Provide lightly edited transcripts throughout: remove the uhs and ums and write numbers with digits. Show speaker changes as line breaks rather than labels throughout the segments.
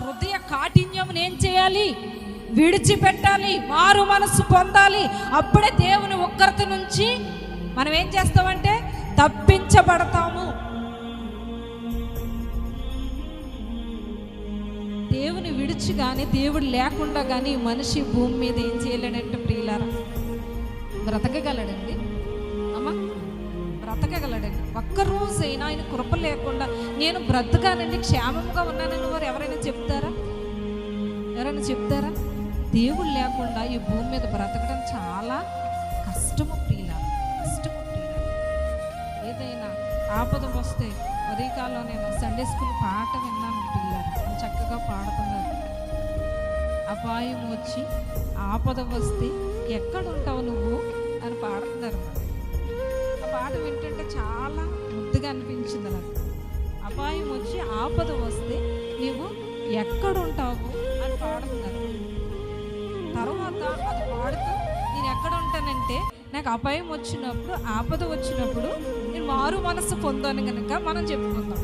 హృదయ కాఠిన్యమును ఏం చేయాలి? విడిచిపెట్టాలి, మారు మనసు పొందాలి. అప్పుడే దేవుని ఉగ్రత నుంచి మనం ఏం చేస్తామంటే తప్పించబడతాము. దేవుని విడిచి కానీ దేవుడు లేకుండా కానీ మనిషి భూమి మీద ఏం చేయలేడంటే ప్రియులారా, బ్రతకగలడండి అమ్మా, బ్రతకగలడండి. ఒక్కరోజైనా ఆయన కృప లేకుండా నేను బ్రతకానండి, క్షేమంగా ఉన్నానని వారు ఎవరైనా చెప్తారా? ఎవరైనా చెప్తారా? దేవుడు లేకుండా ఈ భూమి మీద బ్రతకడం చాలా కష్టము ప్రియులారా, కష్టము ప్రియులారా. ఏదైనా ఆపద వస్తే ఉదయకాలంలో నేను సండే స్కూల్ పాట విన్నాను ప్రియులారా, చక్కగా పాడుతున్నారు. అపాయం వచ్చి ఆపద వస్తే ఎక్కడుంటావు నువ్వు అని పాడుతున్నారు. ఆ పాట వింటుంటే చాలా ముద్దుగా అనిపించింది నాకు. అపాయం వచ్చి ఆపద వస్తే నువ్వు ఎక్కడుంటావు అని పాడుతున్నారు. తర్వాత అది పాడుతూ నేను ఎక్కడ ఉంటానంటే నాకు అపాయం వచ్చినప్పుడు, ఆపద వచ్చినప్పుడు నేను మారు మనసు పొందాను కనుక మనం చెప్పుకుందాం.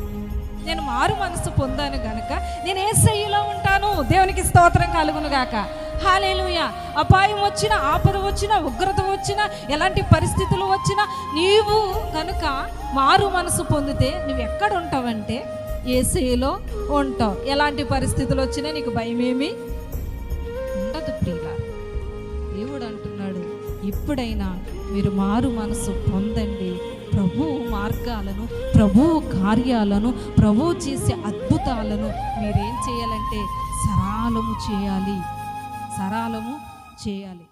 నేను మారు మనసు పొందాను కనుక నేను యేసయ్యలో ఉంటాను. దేవునికి స్తోత్రం కలుగును గాక. హల్లెలూయా. అపాయం వచ్చినా, ఆపద వచ్చినా, ఉగ్రత వచ్చినా, ఎలాంటి పరిస్థితులు వచ్చినా నీవు కనుక మారు మనసు పొందితే నువ్వు ఎక్కడ ఉంటావంటే యేసయ్యలో ఉంటావు. ఎలాంటి పరిస్థితులు వచ్చినా నీకు భయమేమి ఉండదు ప్రియులారా. దేవుడు అంటున్నాడు, ఇప్పుడైనా మీరు మారు మనసు పొందండి. ప్రభువు మార్గాలను, ప్రభువు కార్యాలను, ప్రభువు చేసే అద్భుతాలను మీరేం చేయాలంటే సరళము చేయాలి, సరళము చేయాలి.